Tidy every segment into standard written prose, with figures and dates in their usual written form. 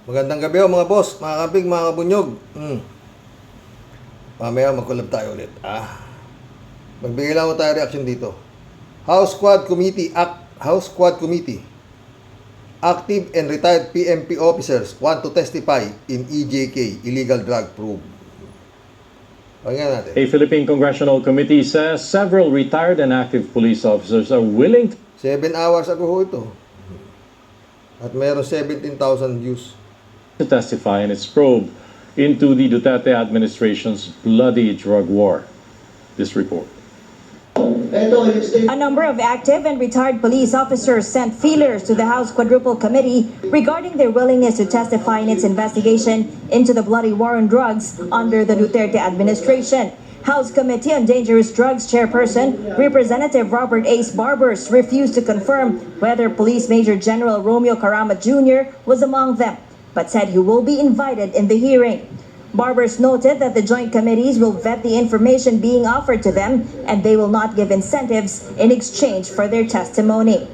Magandang gabi mga boss, mga kapig, mga kabunyog. Mamaya magkulab tayo ulit. Magbigay lang tayo reaction dito. House Quad Committee. Active and retired PMP officers want to testify in EJK, illegal drug probe. Pakinggan natin. A Philippine Congressional Committee says several retired and active police officers are willing 7 hours ago ho ito. At mayroon 17,000 views. to testify in its probe into the Duterte administration's bloody drug war. This report. A number of active and retired police officers sent feelers to the House Quadruple Committee regarding their willingness to testify in its investigation into the bloody war on drugs under the Duterte administration. House Committee on Dangerous Drugs Chairperson, Representative Robert Ace Barbers, refused to confirm whether Police Major General Romeo Karamat Jr. was among them, but said he will be invited in the hearing. Barbers noted that the joint committees will vet the information being offered to them and they will not give incentives in exchange for their testimony.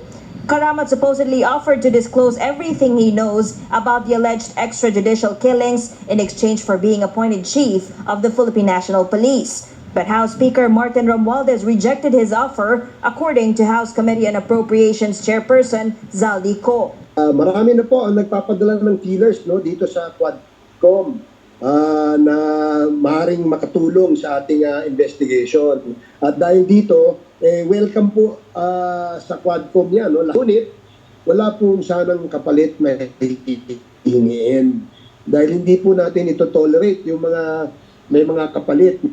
Karamat supposedly offered to disclose everything he knows about the alleged extrajudicial killings in exchange for being appointed chief of the Philippine National Police. But House Speaker Martin Romualdez rejected his offer, according to House Committee on Appropriations Chairperson Zaldi Co. Marami na po ang nagpapadala ng feelers dito sa Quadcom na maaaring makatulong sa ating investigation. At dahil dito, welcome po sa Quadcom yan. Ngunit, wala pong sanang kapalit may hihingiin. Dahil hindi po natin ito tolerate yung may mga kapalit.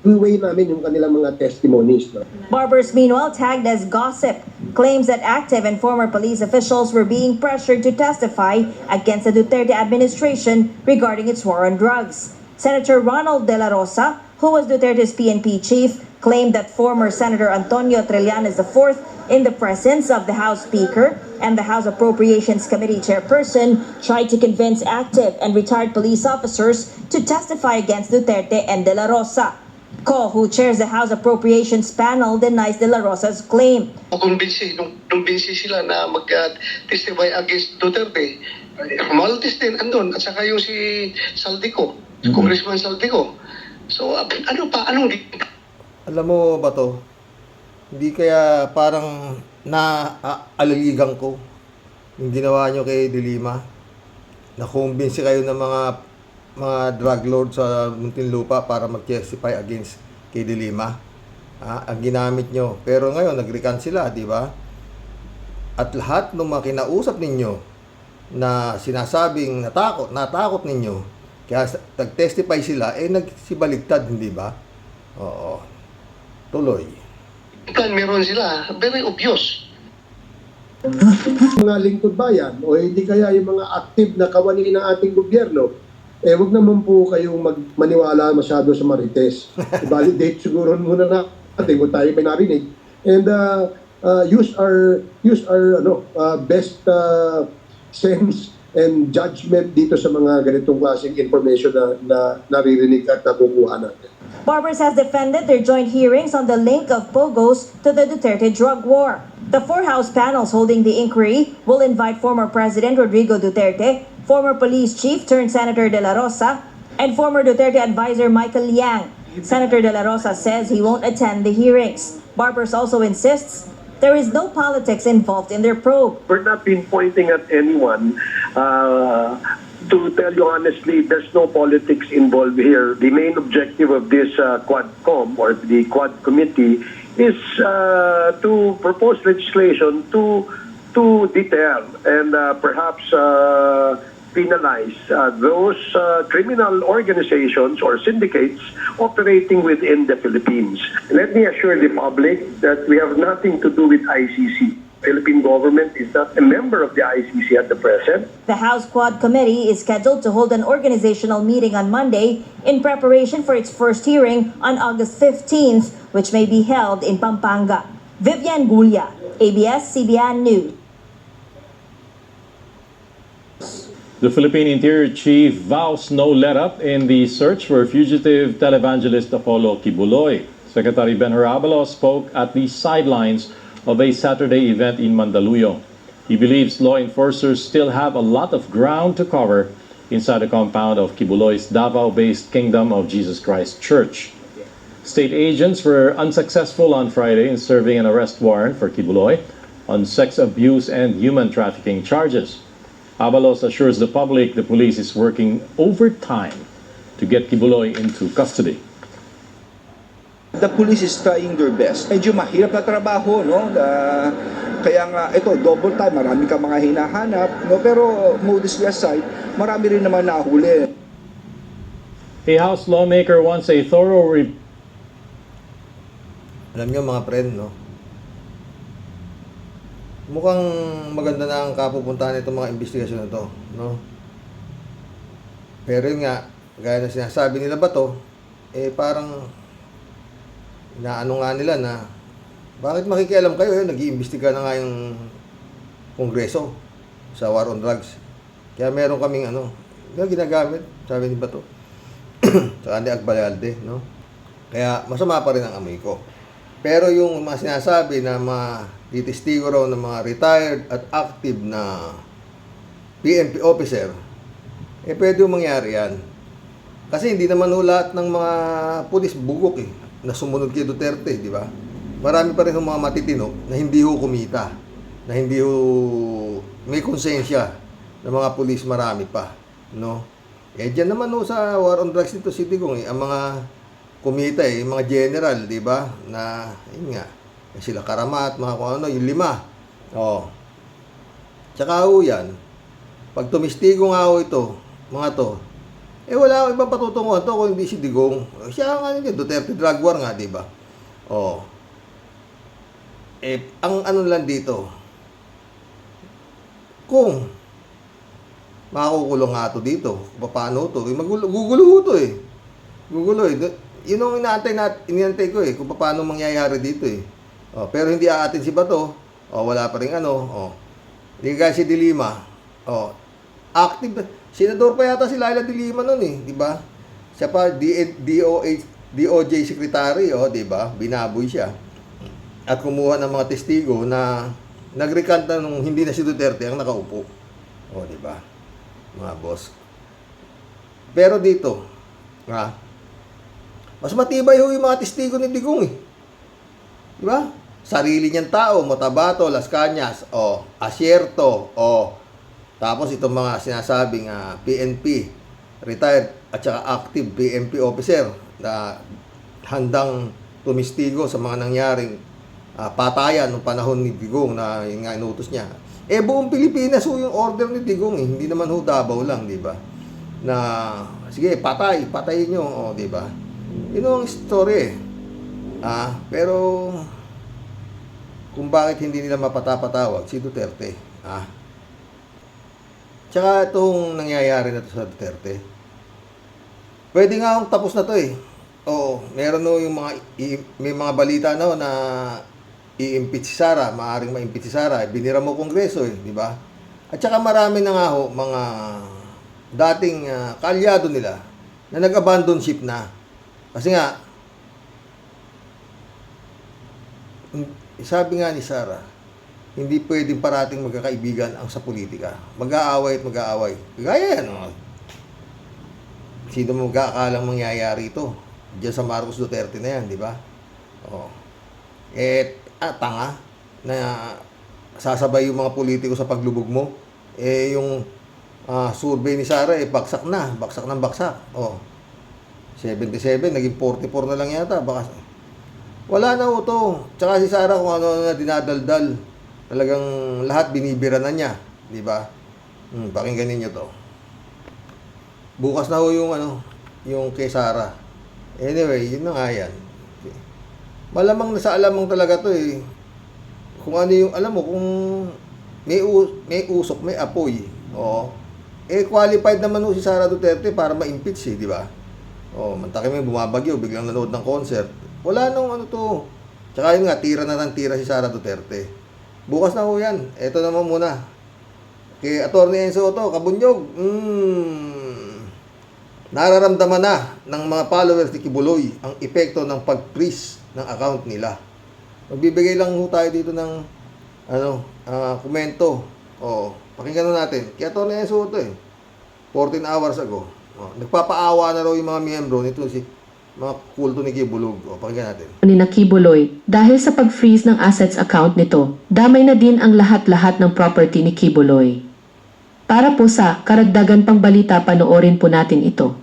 I-weigh namin yung kanilang mga testimonies. Barbers, meanwhile, tagged as gossip, claims that active and former police officials were being pressured to testify against the Duterte administration regarding its war on drugs. Senator Ronald De La Rosa, who was Duterte's PNP chief, claimed that former Senator Antonio Trillanes IV, in the presence of the House Speaker and the House Appropriations Committee chairperson, tried to convince active and retired police officers to testify against Duterte and De La Rosa. Co, who chairs the House Appropriations panel, denies De La Rosa's claim. Kumbinsi sila na mag-testify against Duterte. Maltis din andun, at saka yung si Saldico, Congressman Saldico. So, anong Alam mo ba to? Hindi kaya parang naalaligan ko yung ginawa nyo kay Dilima? Nakumbinsi kayo ng mga drug lord sa Muntinlupa para mag-testify against kay Dilima. Ang ginamit nyo. Pero ngayon, nag-recant sila, di ba? At lahat ng mga kinausap ninyo na sinasabing natakot ninyo, kaya nag-testify sila, nagsibaligtad, hindi ba? Oo. Tuloy. meron sila? Very obvious. Mga lingkod bayan o hindi kaya yung mga active na kawani ng ating gobyerno, wag naman po kayong maniwala masyado sa marites. I-validate siguro muna natin kung tayo may narinig. And use our best sense and judgment dito sa mga ganitong klaseng information na naririnig at nakukuha natin. Barbers has defended their joint hearings on the link of Pogos to the Duterte drug war. The 4 House panels holding the inquiry will invite former President Rodrigo Duterte, former police chief turned Senator De La Rosa, and former Duterte advisor Michael Yang. Senator De La Rosa says he won't attend the hearings. Barbers also insists there is no politics involved in their probe. We're not pinpointing at anyone. To tell you honestly, there's no politics involved here. The main objective of this Quadcom or the Quad Committee is to propose legislation to deter and perhaps penalize those criminal organizations or syndicates operating within the Philippines. Let me assure the public that we have nothing to do with ICC. Philippine government is not a member of the ICC at the present. The House Quad Committee is scheduled to hold an organizational meeting on Monday in preparation for its first hearing on August 15th, which may be held in Pampanga. Vivian Gulia, ABS-CBN News. The Philippine Interior Chief vows no let-up in the search for fugitive televangelist Apollo Kibuloy. Secretary Ben Harabalos spoke at the sidelines of a Saturday event in Mandaluyong. He believes law enforcers still have a lot of ground to cover inside the compound of Kibuloy's Davao-based Kingdom of Jesus Christ Church. State agents were unsuccessful on Friday in serving an arrest warrant for Kibuloy on sex abuse and human trafficking charges. Abalos assures the public the police is working overtime to get Kibuloy into custody. The police is trying their best. Medyo mahirap na trabaho, no? Kaya nga, ito, double time, marami kang mga hinahanap, no? Pero modestly aside, marami rin naman nahuli. A House lawmaker wants a thorough Alam niyo mga friend, no? Mukhang maganda na ang kapupuntahan nitong mga investigasyon na to, no? Pero yun nga, gaya na sinasabi nila ba to, parang inaano nga nila na bakit makikialam kayo, nag-iimbestiga na nga yung Kongreso sa war on drugs. Kaya meron kaming ginagamit, sabi ni Bato. Saka ni Agbalalde, no? Kaya masama pa rin ang amoy ko. Pero yung mga sinasabi na mga titistigo raw ng mga retired at active na PNP officer, pwede yung mangyari yan. Kasi hindi naman lahat ng mga pulis bugok na sumunod kay Duterte, di ba? Marami pa rin yung mga matitino na hindi ho kumita, na hindi ho may konsensya ng mga pulis, marami pa, no? Diyan naman ho sa war on drugs nito City Kong, ang mga kumita yung mga general, di ba? Na, yun nga, sila Karamat, mga kung ano, yung 5. Tsaka ho yan, pag tumistigo nga ho ito, mga to, wala akong ibang patutunguhan to kung hindi si Digong. Siya nga yun, Duterte drug war nga, di ba? Ang ano lang dito, kung makakukulong nga to dito, paano to? Gugulo to Gugulo Yun ang inantay ko kung paano mangyayari dito pero hindi aatin si Bato, wala pa rin hindi kaya si De Lima, active, senador pa yata si Laila De Lima nun di ba? Siya pa, DOJ secretary, di ba? Binaboy siya. At kumuha ng mga testigo na nag-recant na nung hindi na si Duterte ang nakaupo. Di ba? Mga boss. Pero dito, mas matibay yung mga testigo ni Digong di ba? Sarili niyang tao, Motabato, Las Cañas, Asierto, tapos itong mga sinasabing PNP, retired at saka active PNP officer na handang tumistigo sa mga nangyaring patayan noong panahon ni Digong na yung nga inutos niya. Buong Pilipinas yung order ni Digong hindi naman Davao lang, di ba? Na sige, patayin nyo, di ba? Yun ang story pero kung bakit hindi nila mapatapatawag si Duterte tsaka itong nangyayari na to sa Duterte, pwede nga akong tapos na to meron yung may mga balita na i-impeach si Sara, maaaring ma-impeach si Sara, binira mo Kongreso di ba? At saka marami na nga mga dating kaalyado nila na nag-abandon ship na. Kasi nga, sabi nga ni Sara, hindi pwedeng parating magkakaibigan ang sa politika. Mag-aaway at mag-aaway. Gaya yan. Sino mo magkakalang mangyayari ito? Diyan sa Marcos Duterte na yan, di ba? Tanga na sasabay yung mga politiko sa paglubog mo. Yung survey ni Sara, baksak na. Baksak ng baksak. 77, naging 44 na lang yata. Baka, wala na to. Tsaka si Sara kung ano na dinadaldal. Talagang lahat binibira na niya. Di ba? Pakinggan ninyo to. Bukas na yung kay Sara. Anyway, yun na nga yan. Malamang nasa alamang talaga to Kung ano yung, alam mo, kung may usok, may apoy. Qualified naman si Sara Duterte para ma-impeach di ba? Mantaki mo bumabagyo, biglang nanood ng concert. Wala nung to. Tsaka yun nga, tira na ng tira si Sara Duterte. Bukas na yan. Ito naman muna. Kay Attorney Enzo Otto, Kabunyog. Nararamdaman na ng mga followers ni Kibuloy ang epekto ng pag-freeze ng account nila. Magbibigay lang tayo dito ng komento Pakinggan natin. Kaya ito na yung suto 14 hours ago. Nagpapaawa na raw yung mga miyembro nito mga kulto ni Kibulog. Pakinggan natin. Ni na Kibuloy, dahil sa pag-freeze ng assets account nito, damay na din ang lahat-lahat ng property ni Kibuloy. Para po sa karagdagan pang balita, panoorin po natin ito.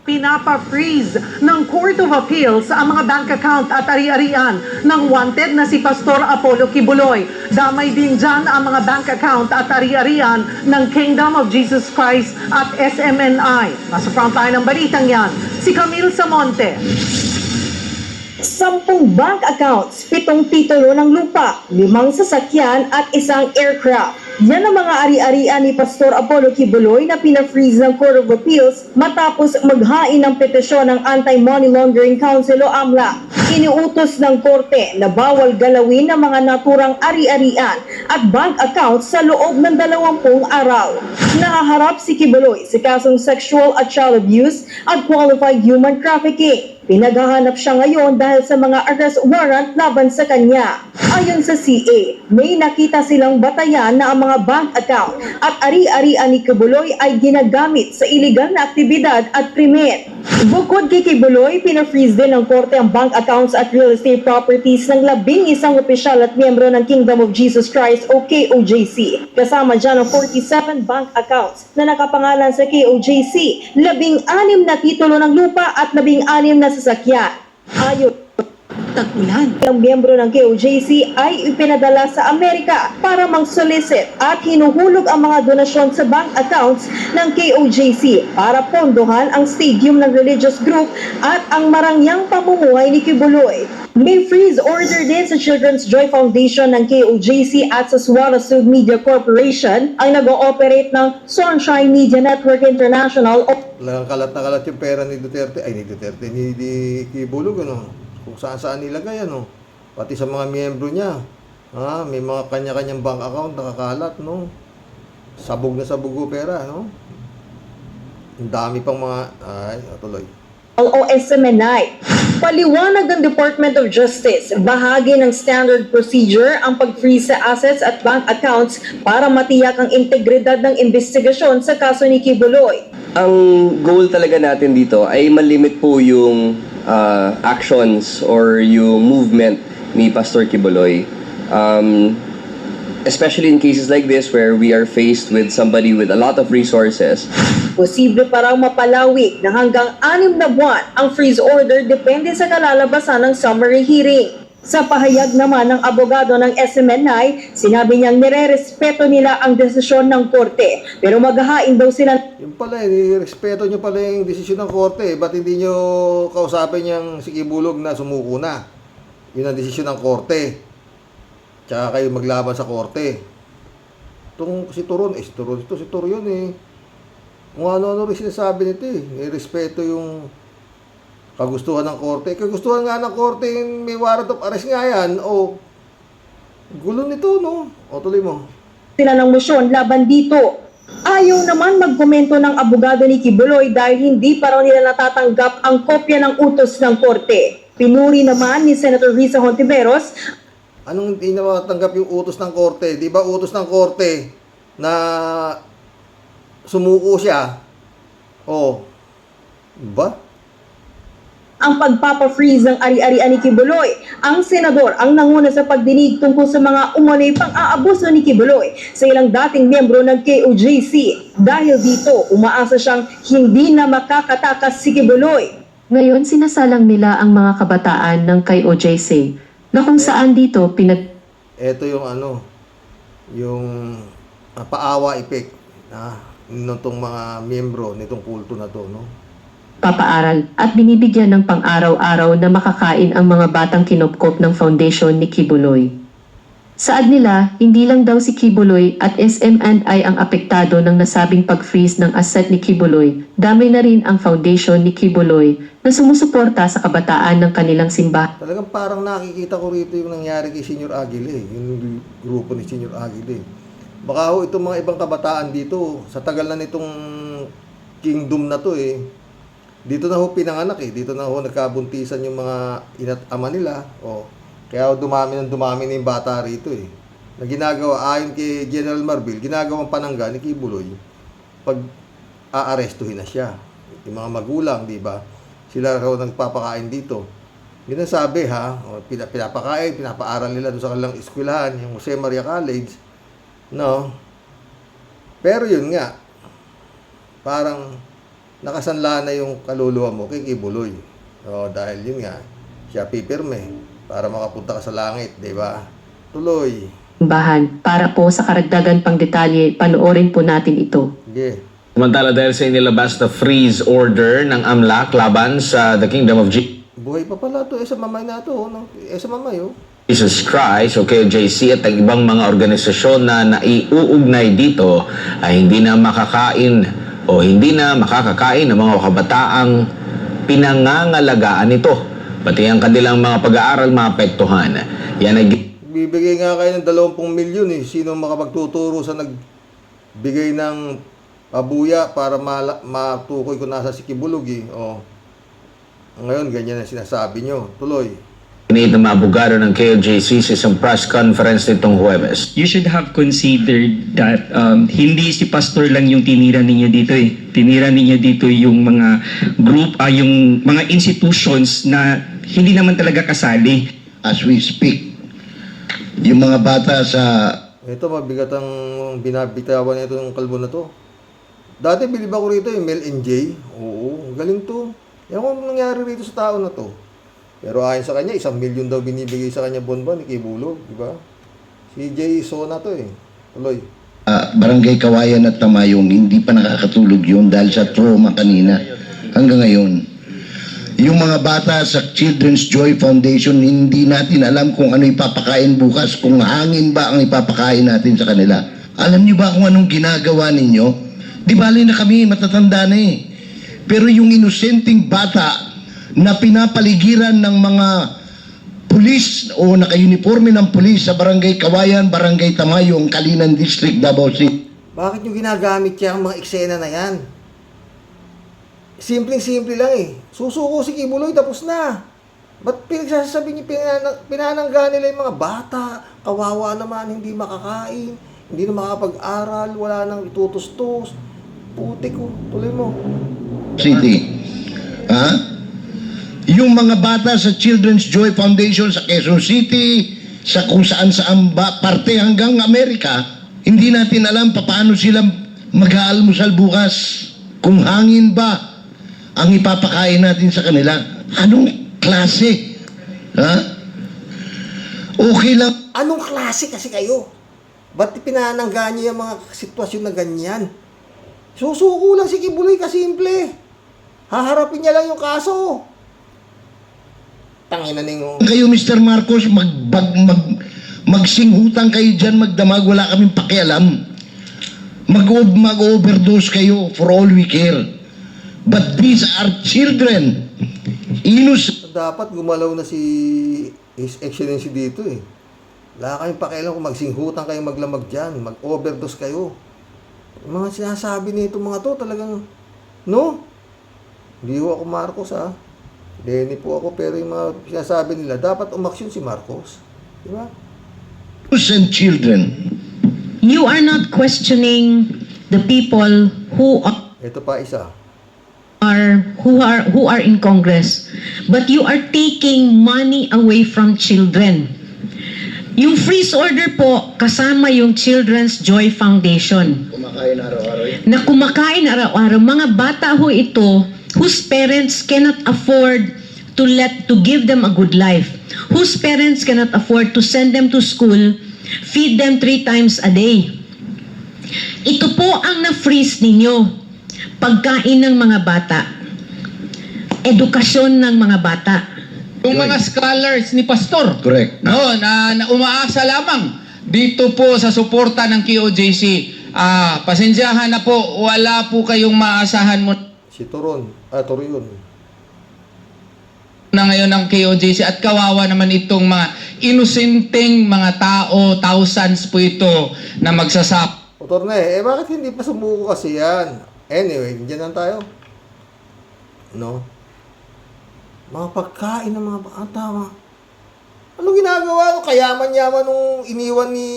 Pinapa-freeze ng Court of Appeals ang mga bank account at ari-arian ng wanted na si Pastor Apollo Kibuloy. Damay din dyan ang mga bank account at ari-arian ng Kingdom of Jesus Christ at SMNI. Nasa frontline ng balitang yan, si Camille Samonte. 10 bank accounts, 7 titulo ng lupa, 5 sasakyan at 1 aircraft. Yan ang mga ari-arian ni Pastor Apollo Kibuloy na pina-freeze ng Court of Appeals matapos maghain ng petisyon ng Anti-Money Laundering Council o AMLA. Iniutos ng korte na bawal galawin ng mga naturang ari-arian at bank accounts sa loob ng 20 araw. Nahaharap si Kibuloy sa kasong sexual at child abuse at qualified human trafficking. Pinaghahanap siya ngayon dahil sa mga arrest warrant laban sa kanya. Ayon sa CA, may nakita silang batayan na ang mga bank account at ari-arian ni Kibuloy ay ginagamit sa iligal na aktibidad at krimen. Bukod kay Kibuloy, pina-freeze din ng korte ang bank accounts at real estate properties ng 11 opisyal at miyembro ng Kingdom of Jesus Christ o KOJC. Kasama dyan ang 47 bank accounts na nakapangalan sa KOJC, 16 na titulo ng lupa at 16 na sasakyan. Ayon tag-ulan. Ang miyembro ng KOJC ay ipinadala sa Amerika para mag-solicit at hinuhulog ang mga donasyon sa bank accounts ng KOJC para pondohan ang stadium ng religious group at ang marangyang pamumuhay ni Kibuloy. May freeze order din sa Children's Joy Foundation ng KOJC at sa Suara Sud Media Corporation ang nag-ooperate ng Sunshine Media Network International o Talagang kalat na kalat yung pera ni Kibulog, kung saan-saan nilagay, pati sa mga miyembro niya. May mga kanya-kanyang bank account nakakalat, sabog na sabog o pera, Ang dami pang mga, tuloy. o SMNI. Paliwanag ng Department of Justice, bahagi ng standard procedure ang pag-freeze sa assets at bank accounts para matiyak ang integridad ng investigasyon sa kaso ni Kibuloy. Ang goal talaga natin dito ay malimit po yung actions or yung movement ni Pastor Kibuloy. Especially in cases like this where we are faced with somebody with a lot of resources. Posible pa raw mapalawig na hanggang 6 na buwan ang freeze order depende sa kalalabasan ng summary hearing. Sa pahayag naman ng abogado ng SMNI, sinabi niyang nirerespeto nila ang desisyon ng korte pero maghahain daw sila. Yung pala, respeto nyo pala yung desisyon ng korte. Ba't hindi nyo kausapin yung si Kibulog na sumuko na? Yun ang desisyon ng korte. Tsaka kayo maglaban sa korte. Itong si Turon, si Turon Kung ano-ano rin sinasabi nito respeto yung kagustuhan ng korte. Kagustuhan nga ng korte yung may warrant of arrest nga yan. Gulo nito, tuloy mo. Sila ng motion laban dito. Ayaw naman magkomento ng abogado ni Kibuloy dahil hindi pa raw nila natatanggap ang kopya ng utos ng korte. Pinuri naman ni Senator Risa Hontiveros. Anong hindi na matanggap yung utos ng korte? Di ba utos ng korte na sumuko siya? Ba? Ang pagpapa-freeze ng ari-arian ni Kibuloy. Ang senador ang nanguna sa pagdinig tungkol sa mga umano'y pang-aabuso ni Kibuloy sa ilang dating miyembro ng KOJC. Dahil dito, umaasa siyang hindi na makakatakas si Kibuloy. Ngayon sinasalang nila ang mga kabataan ng KOJC na kung saan dito Ito yung yung paawa effect nitong mga miyembro nitong kulto na to, papaaral at binibigyan ng pang-araw-araw na makakain ang mga batang kinupkop ng foundation ni Kibuloy. Saad nila, hindi lang daw si Kibuloy at SMNI ang apektado ng nasabing pag-freeze ng asset ni Kibuloy, damay na rin ang foundation ni Kibuloy na sumusuporta sa kabataan ng kanilang simbahan. Talagang parang nakikita ko rito yung nangyari kay Senior Aguile, yung grupo ni Senior Aguile. Baka itong mga ibang kabataan dito, sa tagal na nitong kingdom na to dito na pinanganak dito na nagkabuntisan yung mga ina't ama nila. Kaya dumami na yung bata rito na ginagawa ayon kay General Marbil, ginagawang panangga ni Kibuloy pag aarestuhin na siya. Yung mga magulang, di ba? Sila raw nagpapakain dito. Yun ang sabi ha, pinapakain, pinapaaral nila doon sa kanilang eskwelahan, yung Jose Maria College. No? Pero yun nga, parang nakasanla na yung kaluluwa mo kay Kibuloy. O, dahil yun nga, siya pipirme para makapunta ka sa langit, di ba? Tuloy. Bahan. Para po sa karagdagan pang detalye, panoorin po natin ito. Sige. Samantala dahil sa inilabas na freeze order ng AMLAC laban sa The Kingdom of Buhay pa pala to, sa mamay na to, no? Sa mamay, oh. Jesus Christ o KJC at ang ibang mga organisasyon na naiuugnay dito ay hindi na makakain o hindi na makakakain ng mga kabataang pinangangalagaan nito. Pati ang kanilang mga pag-aaral maapektuhan. Yan ay Bibigay nga kayo ng 20 milyon eh. Sino makapagtuturo sa nagbigay ng pabuya para matukoy kung nasa si Kibulog eh. O, ngayon, ganyan ang sinasabi nyo. Tuloy. Pinit na mga abogado ng KJC sa isang press conference nitong Huwebes. You should have considered that hindi si pastor lang yung tinira ninyo dito eh. Tinira ninyo dito yung mga group, yung mga institutions na hindi naman talaga kasali. As we speak, yung mga bata sa... Ito, mabigat ang binabitawan nito ng kalbo na to. Dati bilib ako rito yung Mel and J. Oo, galing to. Yan kung nangyari rito sa tao na to. Pero ayon sa kanya, 1 milyon daw binibigay sa kanya bonbon ni Kibulog, di ba? Si Jay Sona to eh. Tuloy. Barangay Kawayan at Tamayong, hindi pa nakakatulog yun dahil sa trauma kanina. Hanggang ngayon. Yung mga bata sa Children's Joy Foundation, hindi natin alam kung ano ipapakain bukas, kung hangin ba ang ipapakain natin sa kanila. Alam niyo ba kung anong ginagawa ninyo? Di bali na kami, matatanda na eh. Pero yung inosenteng bata na pinapaligiran ng mga pulis o naka-uniforme ng pulis sa Barangay Kawayan, Barangay Tamayong, Kalinan District, Davao City. Bakit nyo ginagamit yan ang mga eksena na yan? Simpleng-simple lang eh. Susuko si Kibuloy, tapos na. Ba't pinagsasabi nyo, pinanangga nila yung mga bata, kawawa naman, hindi makakain, hindi na makapag-aral, wala nang itutustos. Putik ko, tuloy mo. City. Ha? Yung mga bata sa Children's Joy Foundation sa Quezon City, sa kung saan parte hanggang Amerika, hindi natin alam paano sila mag-aalmusal bukas. Kung hangin ba ang ipapakain natin sa kanila. Anong klase? Ha? Okay lang. Anong klase kasi kayo? Ba't pinanangga niyo yung mga sitwasyon na ganyan? Susuko lang si Kibuloy, kasimple. Haharapin niya lang yung kaso. Tangina ninyo. Kayo, Mr. Marcos, magsinghutang kayo dyan, magdamag, wala kaming pakialam. Mag-overdose kayo for all we care. But these are children. Dapat gumalaw na si His Excellency dito eh. Wala kayong pakialam kung magsinghutang kayo, maglamag dyan, mag-overdose kayo. Yung mga sinasabi nito mga to talagang, no? Hindi ho ako Marcos ha. Lenny po ako, pero yung mga sinasabi nila, dapat umaksyon si Marcos. Di ba? And children. You are not questioning the people who Ito pa isa. who are in Congress, but you are taking money away from children. Yung freeze order po, kasama yung Children's Joy Foundation. Kumakain araw-araw yan. Na kumakain araw-araw. Mga bata ho ito, whose parents cannot afford to give them a good life. Whose parents cannot afford to send them to school, feed them 3 times a day. Ito po ang na-freeze ninyo. Pagkain ng mga bata. Edukasyon ng mga bata. Yung mga scholars ni Pastor. Correct. No, na umaasa lamang dito po sa suporta ng KOJC. Pasensyahan na po, wala po kayong maasahan mo Si Toron. Torion. na ngayon ng KOJC at kawawa naman itong mga inosenteng mga tao, thousands po ito na magsasap. Motor na eh. Bakit hindi pa sumuko kasi yan? Anyway, dyan lang tayo. No? Mga pagkain ng mga bata. Ano ginagawa? Kayaman-yaman nung iniwan ni,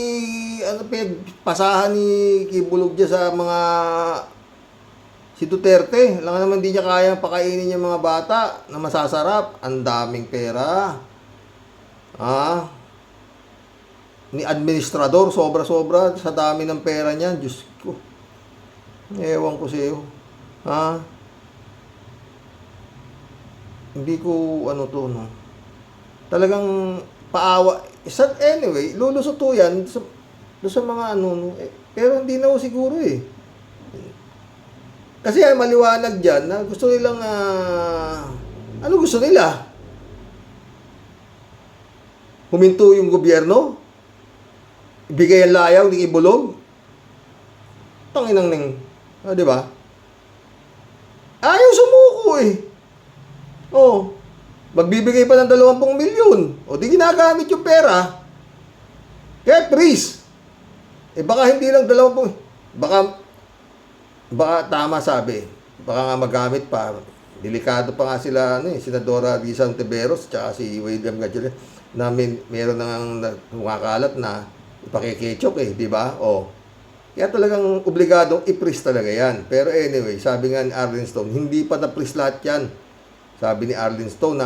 pasahan ni Kibulog dyan sa mga, si Duterte. Lang naman di niya kayang pakainin yung mga bata na masasarap. Ang daming pera. Ni administrador, sobra-sobra sa dami ng pera niyan. Diyos ko. Ewan ko sa iyo. Hindi ko no. Talagang paawa. Anyway, lulusot to yan sa mga pero hindi na siguro eh. Kasi maliwanag dyan na gusto nilang ano gusto nila? Huminto yung gobyerno? Ibigay ang layaw ni Kibulog? Tanginang di ba? Ayaw sumuko eh. Magbibigay pa ng 20 milyon. O di ginagamit yung pera. Kaya freeze. Baka hindi lang 20. Baka tama sabi. Baka nga magamit pa. Delikado pa nga sila, Senadora Risa Ontiveros tsaka si William Gatchalian na meron nang kumakalat na ipakikechok di ba? Kaya talagang obligadong i-freeze talaga yan. Pero anyway, sabi nga ni Arlene Stone, hindi pa na-freeze lahat yan. Sabi ni Arlene Stone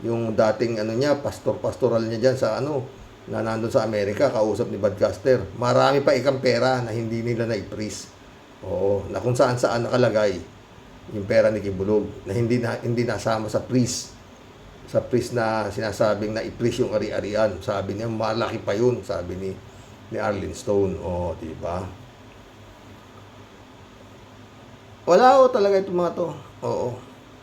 yung dating pastoral niya dyan sa na nandun sa Amerika, kausap ni Badcaster. Marami pa ikang pera na hindi nila na-freeze. Na kung saan nakalagay yung pera ni Kibulog na hindi nasama sa freeze. Sa freeze na sinasabing na i-freeze yung ari-arian. Sabi niya, malaki pa yun, sabi ni Arlene Stone. Di ba? Wala talaga itong mga to.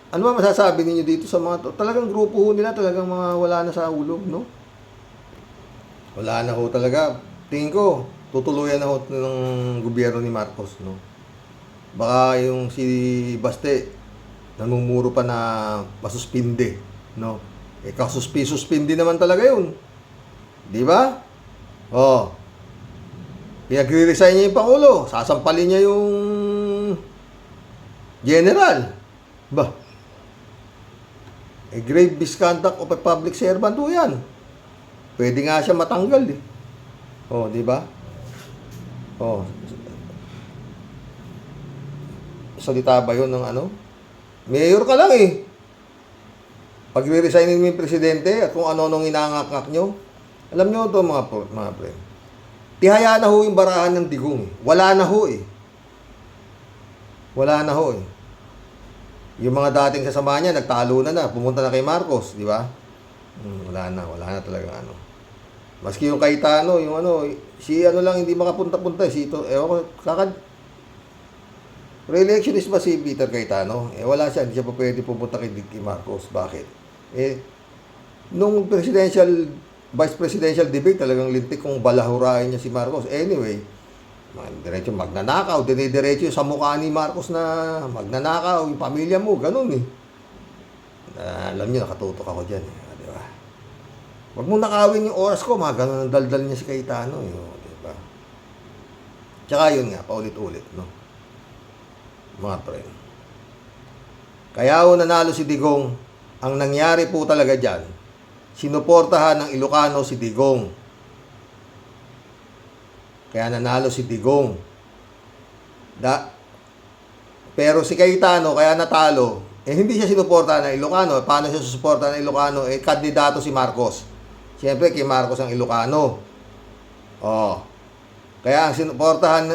Ano ba masasabi ninyo dito sa mga to? Talagang grupo nila, talagang mga wala na sa hulog, no? Wala na talaga. Tingin ko, tutuluyan na ng gobyerno ni Marcos, no? Baka yung si Baste, namumuro pa na masuspinde, no? Kasuspindi naman talaga yun. Di ba? Pinagre-resign niya yung Pangulo. Sasampalin niya yung General. Grave misconduct of a public servant yan. Pwede nga siya matanggal di ba? Salita ba yun ng Mayor ka lang Pag-resignin mo yung presidente at kung ano-anong inangakak nyo. Alam nyo ito mga pre. Tihaya na yung barahan ng Digong. Wala na Wala na Yung mga dating kasama niya, nagtalo na. Pumunta na kay Marcos, di ba? Wala na talaga Maski yung Cayetano, yung si lang hindi makapunta-punta. Si ito, re-electionist ba si Peter Cayetano? Wala siya, hindi siya pa pwede pupunta kay Marcos. Bakit? Nung vice presidential debate, talagang lintik kung balahurain niya si Marcos. Anyway, diretso magnanakaw, dinidiretso sa mukha ni Marcos na magnanakaw, yung pamilya mo, ganun alam niyo, nakatutok ako dyan, di ba? Wag mo nakawin yung oras ko, mga ganun ang daldal niya si Cayetano, di ba? Tsaka yun nga, paulit-ulit, no? Mga pre. Kaya nanalo si Digong, ang nangyari po talaga dyan, sinuportahan ng Ilocano si Digong. Kaya nanalo si Digong. Pero si Cayetano, kaya natalo, hindi siya sinuportahan ng Ilocano. Paano siya susuportahan ng Ilocano? Kandidato si Marcos. Siyempre, kay Marcos ang Ilocano. Kaya ang sinuportahan,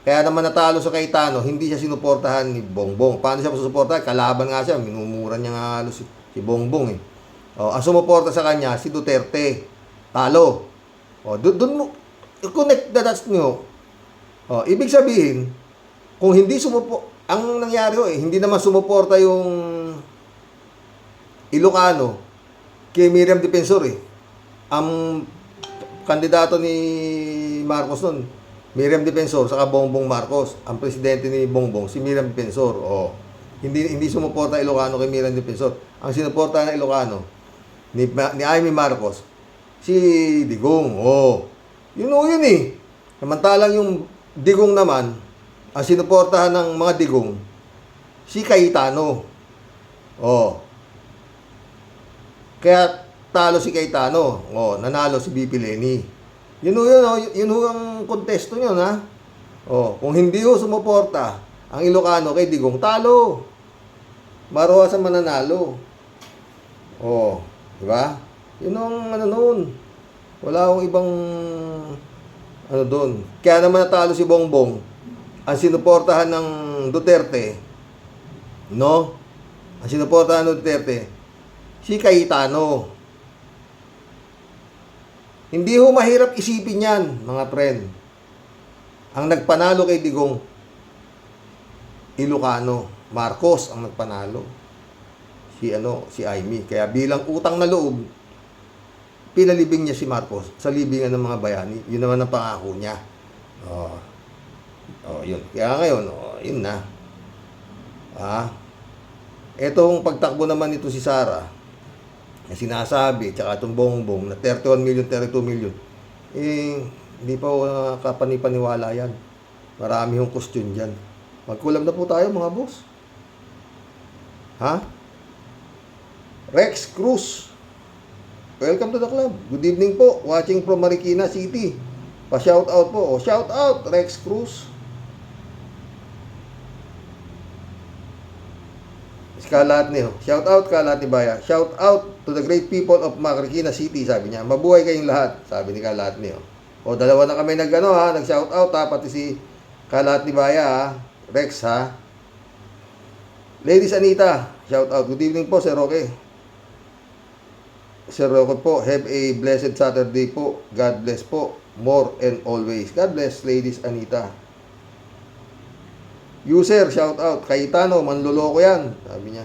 kaya naman natalo sa Cayetano, hindi siya sinuportahan ni Bongbong. Paano siya susuportahan? Kalaban nga siya, minumura niya nga halos si Bongbong ang sumuporta sa kanya, si Duterte. Talo. Doon mo, connect the dots nyo. Ibig sabihin, kung hindi ang nangyari hindi naman sumuporta yung Ilocano kay Miriam Defensor Ang kandidato ni Marcos nun, Miriam Defensor, saka Bongbong Marcos. Ang presidente ni Bongbong, si Miriam Defensor. Hindi sumuporta Ilocano kay Miriam Defensor. Ang sinuporta ng Ilocano, ni Amy Marcos, si Digong. Yun Samantalang yung Digong naman, ang sinuportahan ng mga Digong, si Cayetano. Kaya talo si Cayetano, nanalo si BP Lenny. Yun ho ang kontesto nyo, ha? Kung hindi ho sumuporta ang Ilocano kay Digong, talo. Maruha sa mananalo. Di ba? Yun ang noon. Wala akong ibang doon. Kaya naman natalo si Bongbong. Ang sinuportahan ng Duterte, ang sinuportahan ng Duterte, si Cayetano. Hindi ho mahirap isipin yan, mga friend. Ang nagpanalo kay Digong, Ilocano. Marcos ang nagpanalo. Si Aimee. Kaya bilang utang na loob, pinalibing niya si Marcos sa libingan ng mga bayani. Yun naman ang pangako niya. Yun. Kaya ngayon, yun na. Etong pagtakbo naman nito si Sara, na sinasabi, tsaka itong Bongbong, na 31 million, 32 million, hindi pa kapanipaniwala yan. Marami yung question dyan. Magkulam na po tayo, mga boss. Rex Cruz, welcome to the club. Good evening po. Watching from Marikina City. Pa-shout out po. Shout out, Rex Cruz. Kalatni, shout out Kalatni Baya. Shout out to the great people of Marikina City, sabi niya. Mabuhay kayong lahat, sabi ni Kalatni. Dalawa na kami nag-shout out, pati si Kalatni Baya, Rex, Ladies Anita, shout out. Good evening po, Sir Roque. Sir Roque po, have a blessed Saturday po. God bless po. More and always. God bless, Ladies Anita. User, shout out. Cayetano, manloloko yan, sabi niya.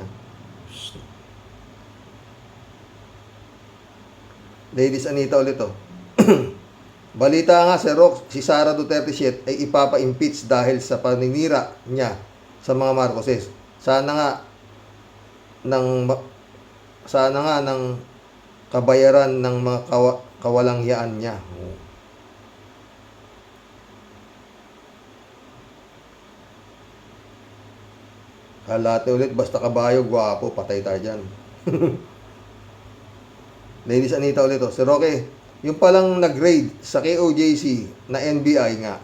Ladies Anita ulit, Balita nga, Sir Roque, si Sara Duterte Shit ay ipapa-impeach dahil sa paninira niya sa mga Marcoses. Sana nga ng kabayaran ng mga kawalangyaan niya. Kalate ulit, basta kabayo, gwapo, patay tayo dyan. Ladies Anita ulit, Sir Roque, yung palang nag-raid sa KOJC na NBI nga,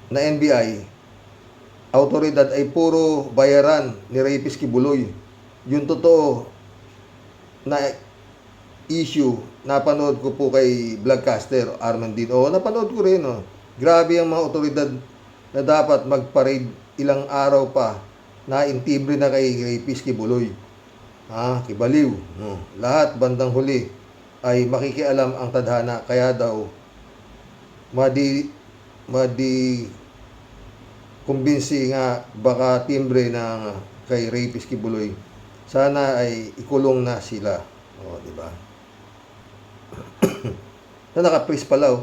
na NBI, autoridad ay puro bayaran ni Rapist Kibuloy. Yung totoo na issue, napanood ko po kay Vlogcaster Armandin. Napanood ko rin. Grabe ang mga otoridad na dapat mag-parade ilang araw pa na intibre na kay Rapist Kibuloy. Kibaliw. Lahat bandang huli ay makikialam ang tadhana. Kaya daw, kumbinsi nga baka timbre na kay Rapist Kibuloy. Sana ay ikulong na sila. Di ba? Naka-freeze pala,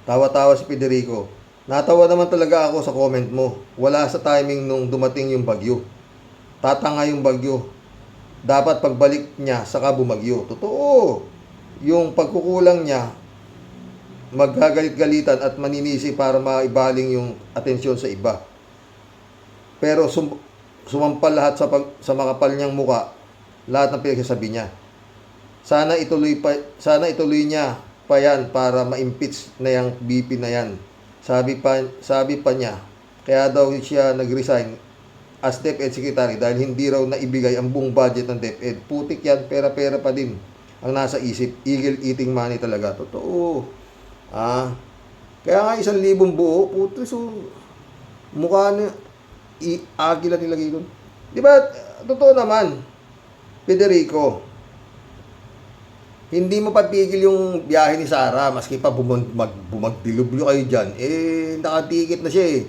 Tawa-tawa si Federico. Natawa naman talaga ako sa comment mo. Wala sa timing nung dumating yung bagyo. Tatanga yung bagyo. Dapat pagbalik niya, saka bumagyo. Totoo. Yung pagkukulang niya, maggagalit-galitan at maninisi para maibaling yung atensyon sa iba. Pero sumampal lahat sa makapal niyang muka, lahat ng pinagsasabi niya. Sana ituloy niya pa yan para ma-impeach na yung BP na yan. Sabi pa niya, kaya daw siya nag-resign as DepEd Secretary dahil hindi raw naibigay ang buong budget ng DepEd. Putik yan, pera-pera pa din ang nasa isip. Eagle eating money talaga. Totoo. Kaya nga 1,000 buo, puto, so mukha na agila nilagay doon. Di ba, totoo naman, Federico, hindi mo papigil yung biyahe ni Sara, maski pa bumagdilubyo kayo dyan, nakatikit na siya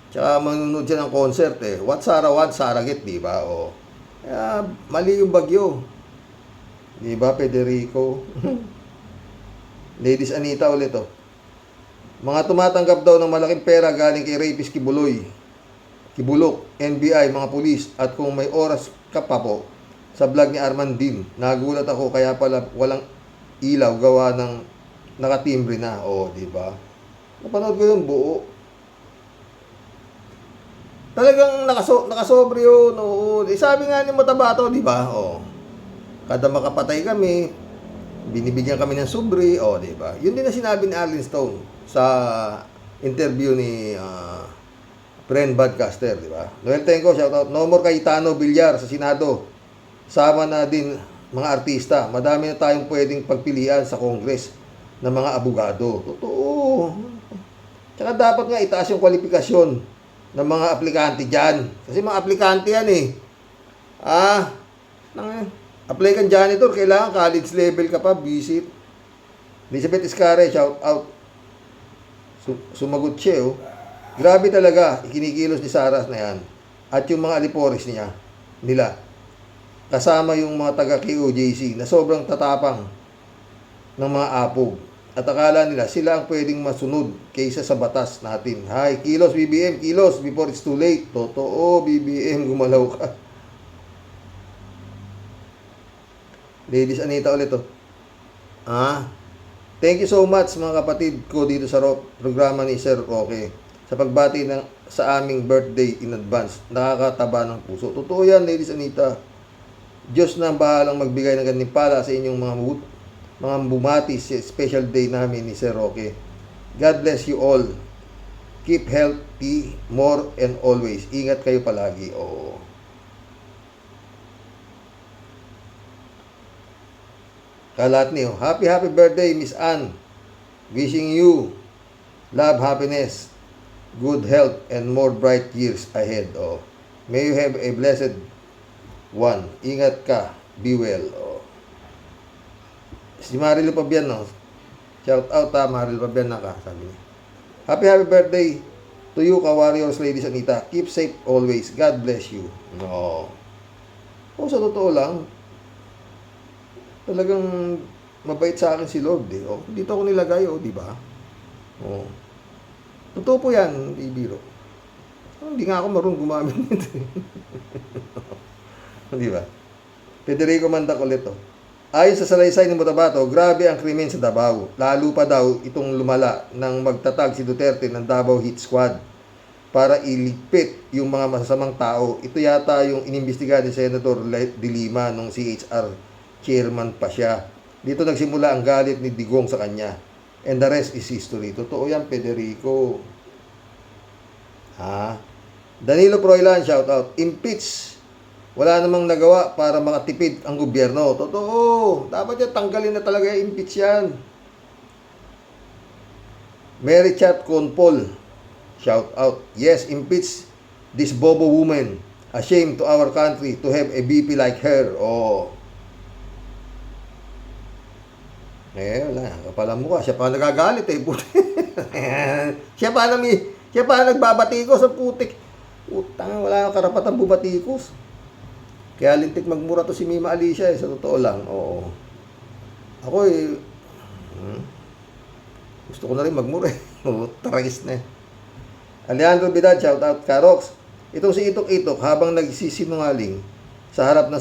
Tsaka manunod siya ng concert What Sara want, Sara get, di ba? Kaya mali yung bagyo. Di ba, Federico? Ladies Anita ulit, Mga tumatanggap daw ng malaking pera galing kay Rapist Kibulok, NBI, mga pulis, at kung may oras ka pa po, sa vlog ni Armandin, nagulat ako kaya pala walang ilaw gawa ng nakatimbre na. Di ba? Napanood ko yung buo. Talagang nakasobre yun. Sabi nga ni Matabato, di ba? Kada makapatay kami, binibigyan kami ng subri, di ba? Yun din na sinabi ni Arlene Stone sa interview ni friend Badcaster, di ba? Noel Tenco, shout out. No more Cayetano Villar sa Senado. Sama na din mga artista. Madami na tayong pwedeng pagpilian sa Congress ng mga abogado. Totoo. Tsaka dapat nga itaas yung kwalifikasyon ng mga aplikante dyan. Kasi mga aplikante yan eh. Apply kang janitor, kailangan college level ka pa, visit. Elizabeth Iscare, shout out. Sumagot siya, oh. Grabe talaga, ikinikilos ni Saras na yan. At yung mga alipores nila. Kasama yung mga taga-KOJC na sobrang tatapang ng mga apog. At akala nila sila ang pwedeng masunod kaysa sa batas natin. Hay, kilos BBM, kilos before it's too late. Totoo, BBM, gumalaw ka. Ladies Anita ulit, oh. Thank you so much mga kapatid ko dito sa programa ni Sir Roque sa pagbati sa aming birthday in advance. Nakakataba ng puso. Totoo yan, Ladies Anita. Diyos na ang bahalang magbigay ng gantimpala sa inyong mga bumati sa special day namin ni Sir Roque. God bless you all. Keep healthy more and always. Ingat kayo palagi. Kalat niyo. Happy birthday, Miss Ann. Wishing you love, happiness, good health, and more bright years ahead. May you have a blessed one. Ingat ka. Be well. Si Marilo Pabian, no? Shout out Marilo Pabian na ka, sabi niya. Happy birthday to you, ka-warriors, Ladies Anita. Keep safe always. God bless you. Sa totoo lang, talagang mabait sa akin si Lord, eh. Dito ako nilagay, di ba? Totoo po yan, hindi biro. Hindi nga ako marunong gumamit nito. Di ba? Federico Mandac ulit, Ayon sa salaysay ng Cotabato, grabe ang krimen sa Davao. Lalo pa daw itong lumala nang magtatag si Duterte ng Davao Hit Squad para iligpit yung mga masasamang tao. Ito yata yung inimbestiga ni Senator De Lima nung CHR chairman pa siya. Dito nagsimula ang galit ni Digong sa kanya. And the rest is history. Totoo yan, Federico. Danilo Proilan, shout out. Impeach. Wala namang nagawa para makatipid ang gobyerno. Totoo. Dapat yan, tanggalin na talaga yung impeach yan. Mary Chat Conpol, shout out. Yes, impeach this bobo woman. A shame to our country to have a BP like her. Wala. Kapalang mukha. Siya pa nagagalit, siya pa nagbabatikos sa putik. Utang, wala kang karapatang bubatikos. Kaya lintik magmura to si Mima Alicia, sa totoo lang. Ako gusto ko na rin magmura, Tragis na. Alejandro Bidad, shout out. Karox, itong si Itok-Itok habang nagsisinungaling sa harap ng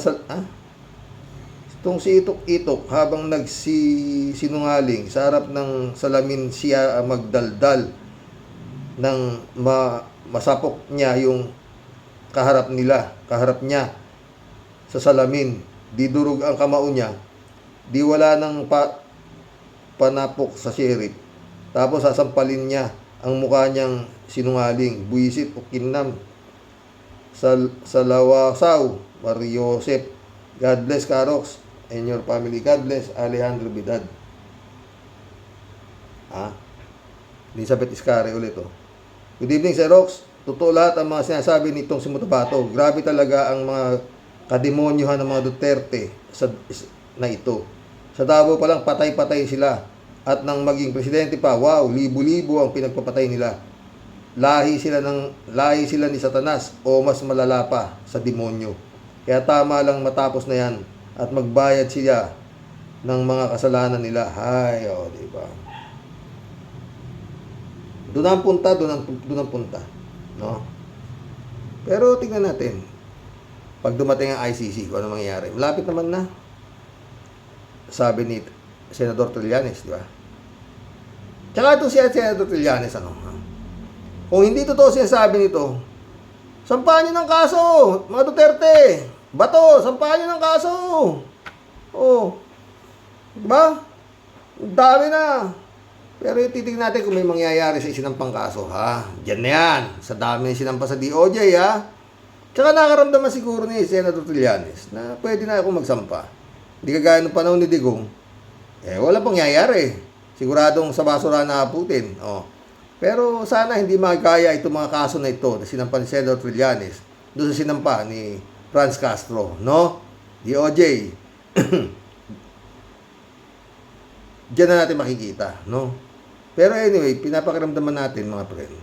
nagsisinungaling sa harap ng salamin, siya magdaldal ng masapok niya yung kaharap niya sa salamin, di durog ang kamao niya, di wala ng panapok sa sheriff, tapos sasampalin niya ang mukha niyang sinungaling, buwisit o kinam sa lawasaw. Mario Josep, God bless Karox and your family. God bless Alejandro Bidad. Elizabeth Iscare ulit, Good evening, Sir Rox. Totoo lahat ang mga sinasabi nitong si Cotabato. Grabe talaga ang mga kademonyohan ng mga Duterte na ito. Sa Davao pa lang patay-patay sila. At nang maging presidente pa, wow, libo-libo ang pinagpapatay nila. Lahi sila ni Satanas o mas malala pa sa demonyo. Kaya tama lang matapos na yan at magbayad sila ng mga kasalanan nila. Diba? Doon ang punta. No? Pero tingnan natin. Pag dumating ang ICC, kung ano mangyayari. Malapit naman na. Sabi ni Senador Trillanes, di ba? Tsaka ito si Senador Trillanes, kung hindi totoo sinasabi nito, sampahan nyo ng kaso, mga Duterte. Bato, sampahan nyo ng kaso. Oh. Diba? Ang dami na. Pero titignan natin kung may mangyayari sa isinampang kaso, ha? Diyan na yan. Sa dami na sinampa sa DOJ, ha? Tsaka nakaramdaman siguro ni Senator Trillanes na pwede na ako magsampa. Hindi kagaya ng panahon ni Digong. Wala pangyayari. Siguradong sa basura na Putin. Oh. Pero sana hindi magkaya itong mga kaso na ito na sinampa ni Senator Trillanes doon sa sinampa ni Franz Castro, no? DOJ. Diyan na natin makikita, no? Pero anyway, pinapakiramdaman natin, mga friend.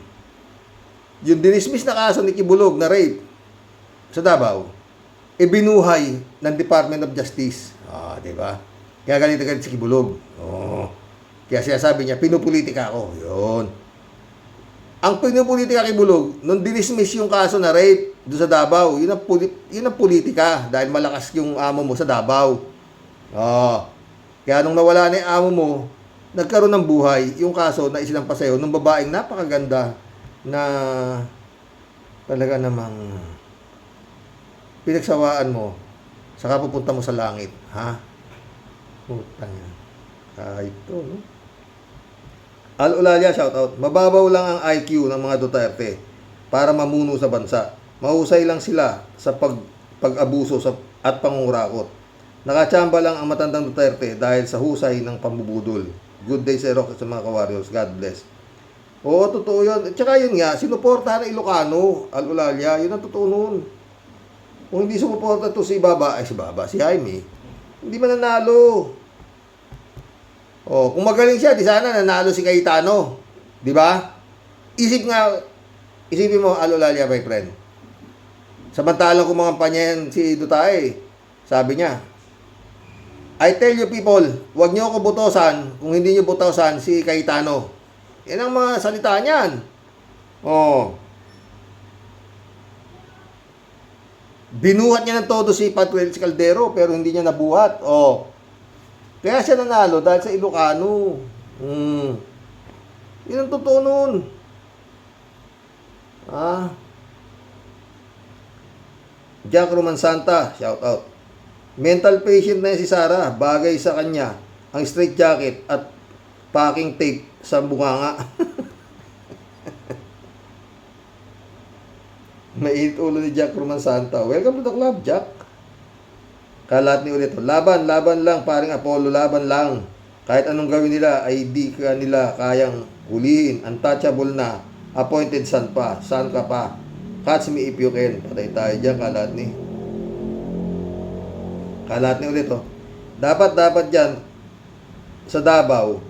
Yung dinismiss na kaso ni Kibulog na rape sa Davao, binuhay ng Department of Justice. Di ba? Kaya galit na galit si Kibulog. Kaya siya sabi niya, pinupolitika ako. Yun. Ang pinupolitika kay Bulog, nung dinismiss yung kaso na rape doon sa Davao, yun ang politika dahil malakas yung amo mo sa Davao. Kaya nung nawala na yung amo mo, nagkaroon ng buhay yung kaso na isinampa sa'yo nung babaeng napakaganda na talaga namang pinagsawaan mo saka pupunta mo sa langit. Ha? Putang yan. Kahit to, no? Al-Ulalia, shoutout. Mababaw lang ang IQ ng mga Duterte para mamuno sa bansa. Mahusay lang sila sa pag-abuso at pangungurakot. Nakachamba lang ang matandang Duterte dahil sa husay ng pambubudol. Good day sa Rock at sa mga ka-warriors. God bless. Oo, totoo yun. At saka yun nga, sinuportahan ng Ilocano, Al-Ulalia. Yun ang totoo nun. Kung hindi sumuporta to si Jaime, hindi mananalo. Kung magaling siya, di sana nanalo si Cayetano. Di ba? Isipin mo, Al-Ulalia, my friend. Samantalang kung mga panyan si Duterte, sabi niya, I tell you people, huwag niyo ako botosan kung hindi niyo botosan si Cayetano. Yan ang mga salita niyan. Binuhat niya ng todo si Patuel si Caldero pero hindi niya nabuhat. Kaya siya nanalo dahil sa Ilocano. Yun ang totoo nun. Jack Roman Santa, shout out. Mental patient na si Sarah, bagay sa kanya ang straight jacket at packing tape sa bunganga. Mainit ulo ni Jack Roman Santa. Welcome to the club, Jack. Kalat ni ulit. Laban lang, paring Apollo, laban lang. Kahit anong gawin nila, ay di ka nila kayang hulihin. Untouchable na. Appointed son pa. Son ka pa. Catch me if you can. Patay tayo dyan, kalat ni. Kalat ni ulit, Dapat dyan, sa Davao,